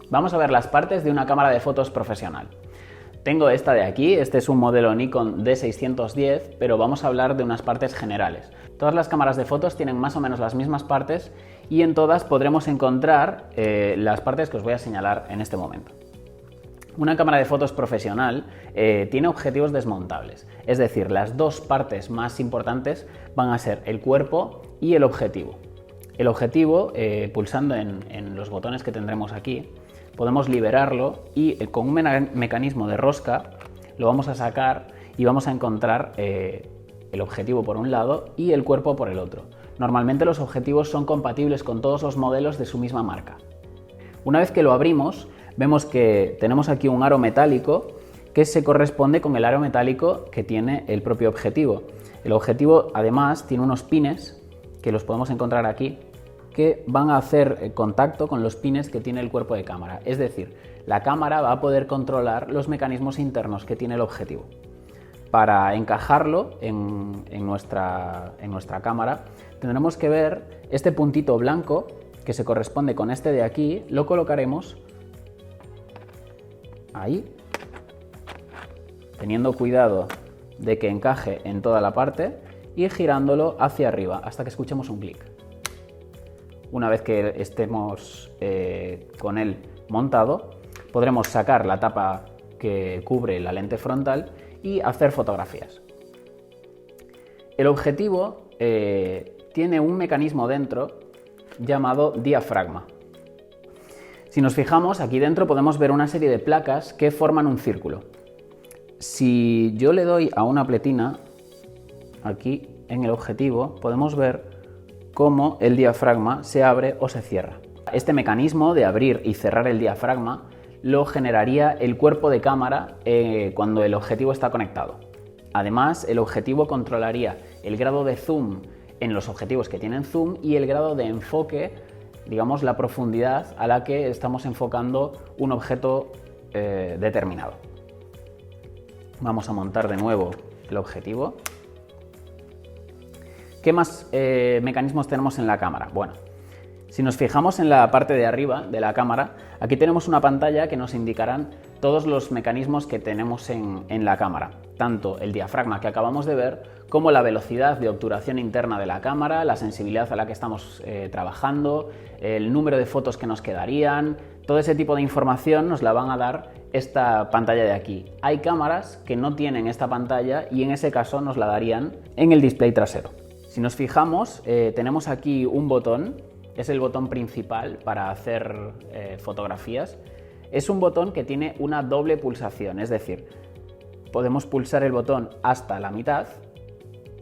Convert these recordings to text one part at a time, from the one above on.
Vamos a ver las partes de una cámara de fotos profesional. Tengo esta de aquí, este es un modelo Nikon D610, pero vamos a hablar de unas partes generales. Todas las cámaras de fotos tienen más o menos las mismas partes y en todas podremos encontrar las partes que os voy a señalar en este momento. Una cámara de fotos profesional tiene objetivos desmontables, es decir, las dos partes más importantes van a ser el cuerpo y el objetivo. El objetivo, pulsando en los botones que tendremos aquí, podemos liberarlo y con un mecanismo de rosca lo vamos a sacar y vamos a encontrar el objetivo por un lado y el cuerpo por el otro. Normalmente los objetivos son compatibles con todos los modelos de su misma marca. Una vez que lo abrimos, vemos que tenemos aquí un aro metálico que se corresponde con el aro metálico que tiene el propio objetivo. El objetivo además tiene unos pines que los podemos encontrar aquí, que van a hacer contacto con los pines que tiene el cuerpo de cámara. Es decir, la cámara va a poder controlar los mecanismos internos que tiene el objetivo. Para encajarlo en nuestra cámara, tendremos que ver este puntito blanco que se corresponde con este de aquí, lo colocaremos ahí, teniendo cuidado de que encaje en toda la parte y girándolo hacia arriba hasta que escuchemos un clic. Una vez que estemos con él montado, podremos sacar la tapa que cubre la lente frontal y hacer fotografías. El objetivo tiene un mecanismo dentro llamado diafragma. Si nos fijamos, aquí dentro podemos ver una serie de placas que forman un círculo. Si yo le doy a una pletina, aquí en el objetivo, podemos ver cómo el diafragma se abre o se cierra. Este mecanismo de abrir y cerrar el diafragma lo generaría el cuerpo de cámara cuando el objetivo está conectado. Además, el objetivo controlaría el grado de zoom en los objetivos que tienen zoom y el grado de enfoque, digamos la profundidad a la que estamos enfocando un objeto determinado. Vamos a montar de nuevo el objetivo. ¿Qué más mecanismos tenemos en la cámara? Bueno, si nos fijamos en la parte de arriba de la cámara, aquí tenemos una pantalla que nos indicarán todos los mecanismos que tenemos en la cámara, tanto el diafragma que acabamos de ver, como la velocidad de obturación interna de la cámara, la sensibilidad a la que estamos trabajando, el número de fotos que nos quedarían. Todo ese tipo de información nos la van a dar esta pantalla de aquí. Hay cámaras que no tienen esta pantalla y en ese caso nos la darían en el display trasero. Si nos fijamos, tenemos aquí un botón, es el botón principal para hacer fotografías. Es un botón que tiene una doble pulsación, es decir, podemos pulsar el botón hasta la mitad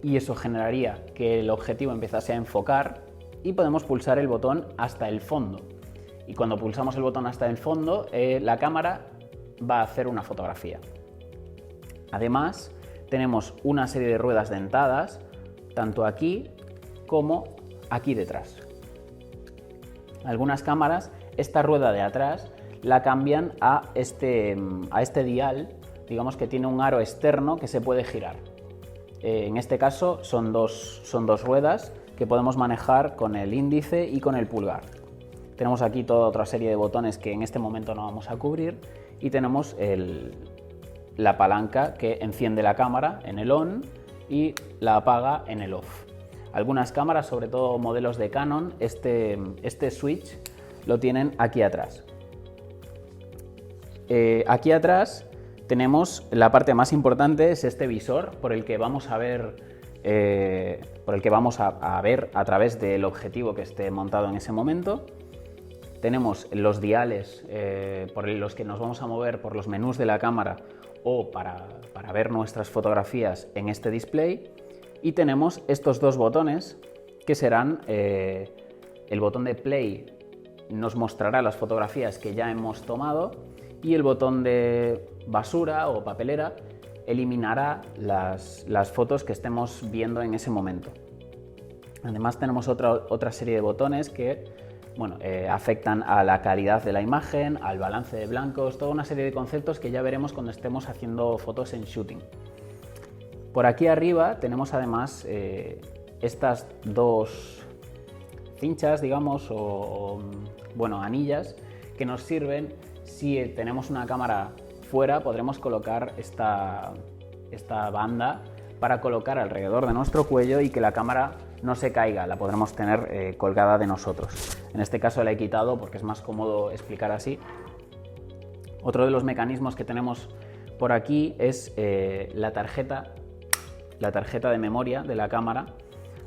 y eso generaría que el objetivo empezase a enfocar, y podemos pulsar el botón hasta el fondo. Y cuando pulsamos el botón hasta el fondo, la cámara va a hacer una fotografía. Además, tenemos una serie de ruedas dentadas, tanto aquí como aquí detrás. Algunas cámaras, esta rueda de atrás la cambian a este dial, digamos que tiene un aro externo que se puede girar. En este caso son dos ruedas que podemos manejar con el índice y con el pulgar. Tenemos aquí toda otra serie de botones que en este momento no vamos a cubrir y tenemos la palanca que enciende la cámara en el on y la apaga en el off. Algunas cámaras, sobre todo modelos de Canon, este switch lo tienen aquí atrás. Aquí atrás tenemos la parte más importante, es este visor por el que vamos a ver, a través del objetivo que esté montado en ese momento. Tenemos los diales por los que nos vamos a mover por los menús de la cámara o para ver nuestras fotografías en este display, y tenemos estos dos botones que serán el botón de play nos mostrará las fotografías que ya hemos tomado y el botón de basura o papelera eliminará las fotos que estemos viendo en ese momento. Además tenemos otra serie de botones que afectan a la calidad de la imagen, al balance de blancos, toda una serie de conceptos que ya veremos cuando estemos haciendo fotos en shooting. Por aquí arriba tenemos además estas dos cinchas, digamos, anillas que nos sirven si tenemos una cámara fuera. Podremos colocar esta banda para colocar alrededor de nuestro cuello y que la cámara no se caiga, la podremos tener colgada de nosotros. En este caso la he quitado porque es más cómodo explicar así. Otro de los mecanismos que tenemos por aquí es la tarjeta de memoria de la cámara.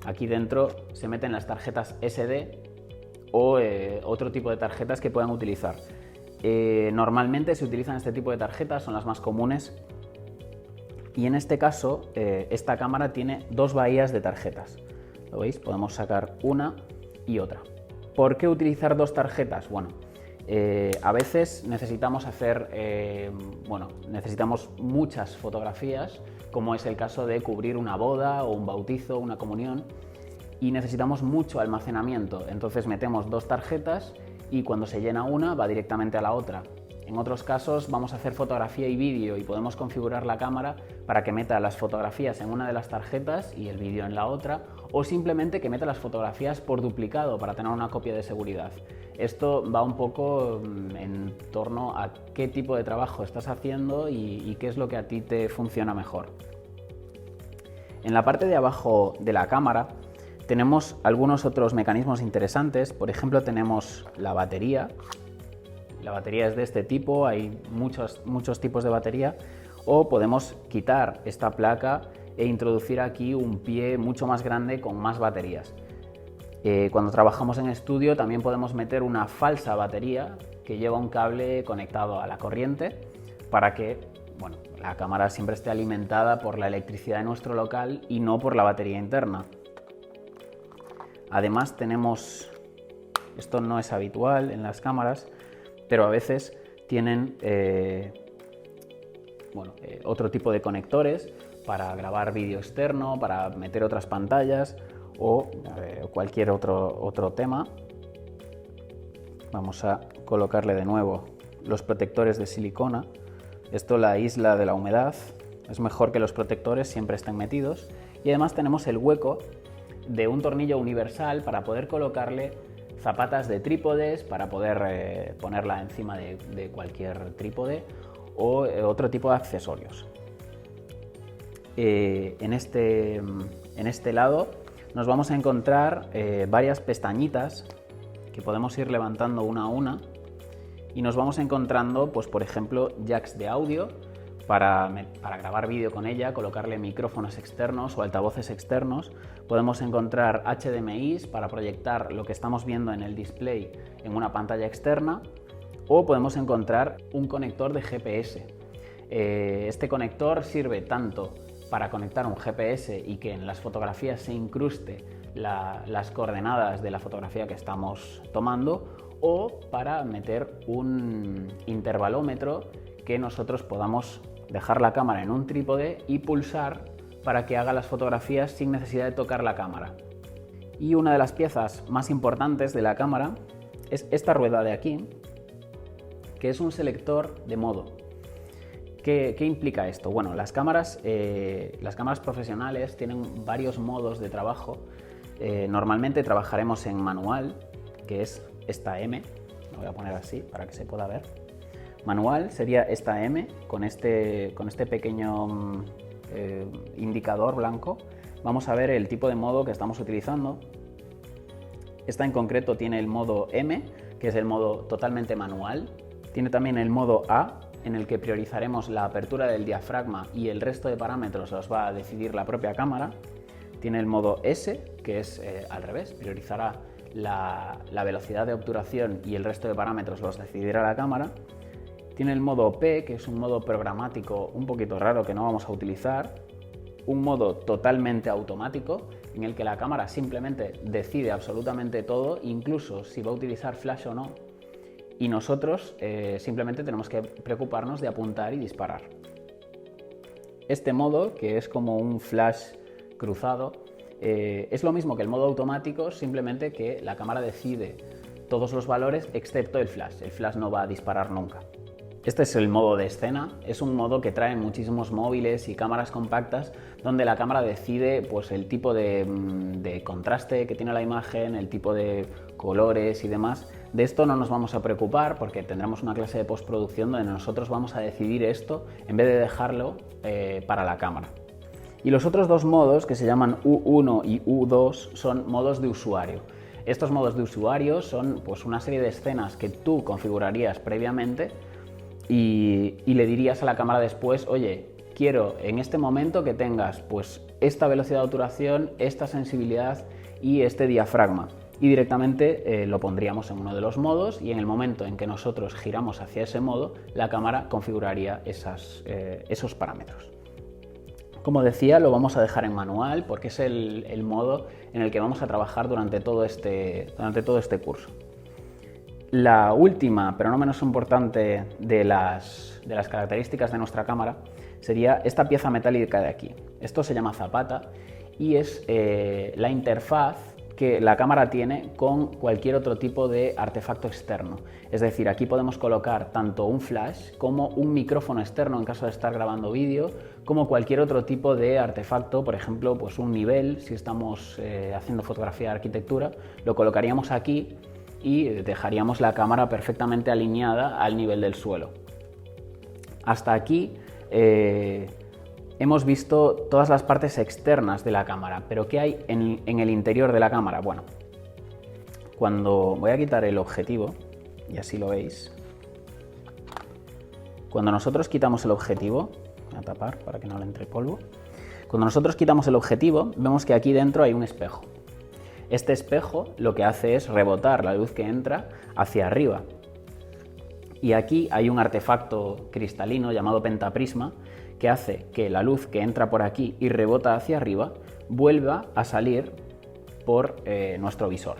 Aquí dentro se meten las tarjetas SD o otro tipo de tarjetas que puedan utilizar. Normalmente se utilizan este tipo de tarjetas, son las más comunes. Y en este caso, esta cámara tiene dos bahías de tarjetas. ¿Lo veis? Podemos sacar una y otra. ¿Por qué utilizar dos tarjetas? Bueno, a veces necesitamos necesitamos muchas fotografías, como es el caso de cubrir una boda o un bautizo, una comunión, y necesitamos mucho almacenamiento. Entonces metemos dos tarjetas y cuando se llena una va directamente a la otra. En otros casos vamos a hacer fotografía y vídeo y podemos configurar la cámara para que meta las fotografías en una de las tarjetas y el vídeo en la otra, o simplemente que meta las fotografías por duplicado para tener una copia de seguridad. Esto va un poco en torno a qué tipo de trabajo estás haciendo y qué es lo que a ti te funciona mejor. En la parte de abajo de la cámara tenemos algunos otros mecanismos interesantes. Por ejemplo, tenemos la batería. La batería es de este tipo, hay muchos tipos de batería, o podemos quitar esta placa e introducir aquí un pie mucho más grande con más baterías. Cuando trabajamos en estudio también podemos meter una falsa batería que lleva un cable conectado a la corriente para que la cámara siempre esté alimentada por la electricidad de nuestro local y no por la batería interna. Además tenemos, esto no es habitual en las cámaras, pero a veces tienen otro tipo de conectores para grabar vídeo externo, para meter otras pantallas o cualquier otro tema. Vamos a colocarle de nuevo los protectores de silicona. Esto la aísla de la humedad, es mejor que los protectores siempre estén metidos. Y además tenemos el hueco de un tornillo universal para poder colocarle zapatas de trípodes, para poder ponerla encima de cualquier trípode o otro tipo de accesorios. En este lado nos vamos a encontrar varias pestañitas que podemos ir levantando una a una y nos vamos encontrando, pues, por ejemplo, jacks de audio para grabar vídeo con ella, colocarle micrófonos externos o altavoces externos. Podemos encontrar HDMIs para proyectar lo que estamos viendo en el display en una pantalla externa, o podemos encontrar un conector de GPS. Este conector sirve tanto para conectar un GPS y que en las fotografías se incruste las coordenadas de la fotografía que estamos tomando, o para meter un intervalómetro que nosotros podamos dejar la cámara en un trípode y pulsar para que haga las fotografías sin necesidad de tocar la cámara. Y una de las piezas más importantes de la cámara es esta rueda de aquí, que es un selector de modo. ¿Qué implica esto? Bueno, las cámaras profesionales tienen varios modos de trabajo. Normalmente trabajaremos en manual, que es esta M, lo voy a poner así para que se pueda ver. Manual sería esta M con este pequeño indicador blanco. Vamos a ver el tipo de modo que estamos utilizando. Esta en concreto tiene el modo M, que es el modo totalmente manual. Tiene también el modo A, en el que priorizaremos la apertura del diafragma y el resto de parámetros los va a decidir la propia cámara. Tiene el modo S, que es al revés, priorizará la velocidad de obturación y el resto de parámetros los decidirá la cámara. Tiene el modo P, que es un modo programático un poquito raro que no vamos a utilizar. Un modo totalmente automático, en el que la cámara simplemente decide absolutamente todo, incluso si va a utilizar flash o no. Y nosotros simplemente tenemos que preocuparnos de apuntar y disparar. Este modo, que es como un flash cruzado, es lo mismo que el modo automático, simplemente que la cámara decide todos los valores excepto el flash. El flash no va a disparar nunca. Este es el modo de escena, es un modo que trae muchísimos móviles y cámaras compactas donde la cámara decide pues, el tipo de contraste que tiene la imagen, el tipo de colores y demás. De esto no nos vamos a preocupar porque tendremos una clase de postproducción donde nosotros vamos a decidir esto en vez de dejarlo para la cámara. Y los otros dos modos, que se llaman U1 y U2, son modos de usuario. Estos modos de usuario son pues, una serie de escenas que tú configurarías previamente y le dirías a la cámara después, oye, quiero en este momento que tengas pues, esta velocidad de obturación, esta sensibilidad y este diafragma. Y directamente lo pondríamos en uno de los modos y en el momento en que nosotros giramos hacia ese modo, la cámara configuraría esos parámetros. Como decía, lo vamos a dejar en manual porque es el modo en el que vamos a trabajar durante todo este curso. La última, pero no menos importante, de las características de nuestra cámara sería esta pieza metálica de aquí. Esto se llama zapata y es la interfaz que la cámara tiene con cualquier otro tipo de artefacto externo. Es decir, aquí podemos colocar tanto un flash como un micrófono externo en caso de estar grabando vídeo, como cualquier otro tipo de artefacto, por ejemplo, pues un nivel, si estamos haciendo fotografía de arquitectura, lo colocaríamos aquí y dejaríamos la cámara perfectamente alineada al nivel del suelo. Hasta aquí hemos visto todas las partes externas de la cámara, pero ¿qué hay en el interior de la cámara? Bueno, cuando voy a quitar el objetivo, y así lo veis, cuando nosotros quitamos el objetivo, voy a tapar para que no le entre polvo, cuando nosotros quitamos el objetivo, vemos que aquí dentro hay un espejo. Este espejo lo que hace es rebotar la luz que entra hacia arriba. Y aquí hay un artefacto cristalino llamado pentaprisma que hace que la luz que entra por aquí y rebota hacia arriba vuelva a salir por nuestro visor.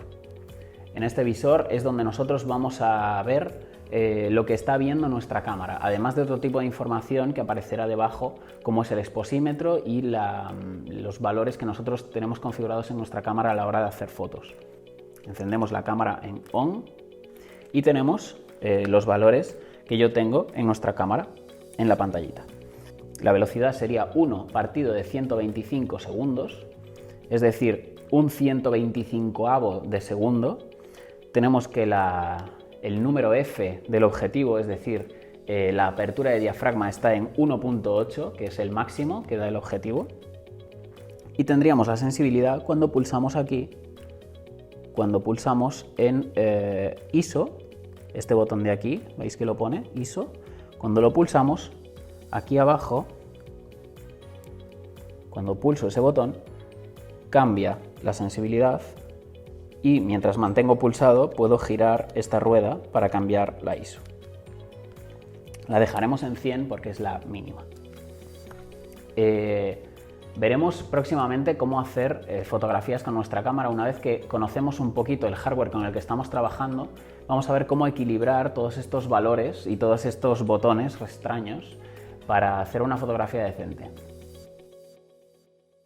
En este visor es donde nosotros vamos a ver lo que está viendo nuestra cámara, además de otro tipo de información que aparecerá debajo, como es el exposímetro y los valores que nosotros tenemos configurados en nuestra cámara a la hora de hacer fotos. Encendemos la cámara en on y tenemos los valores que yo tengo en nuestra cámara en la pantallita. La velocidad sería 1 partido de 125 segundos, es decir, un 125avo de segundo. Tenemos que el número F del objetivo, es decir, la apertura de diafragma está en 1.8, que es el máximo que da el objetivo. Y tendríamos la sensibilidad cuando pulsamos aquí, cuando pulsamos en ISO, este botón de aquí, veis que lo pone, ISO. Cuando lo pulsamos, aquí abajo, cuando pulso ese botón, cambia la sensibilidad y mientras mantengo pulsado puedo girar esta rueda para cambiar la ISO. La dejaremos en 100 porque es la mínima. Veremos próximamente cómo hacer fotografías con nuestra cámara. Una vez que conocemos un poquito el hardware con el que estamos trabajando, vamos a ver cómo equilibrar todos estos valores y todos estos botones extraños para hacer una fotografía decente.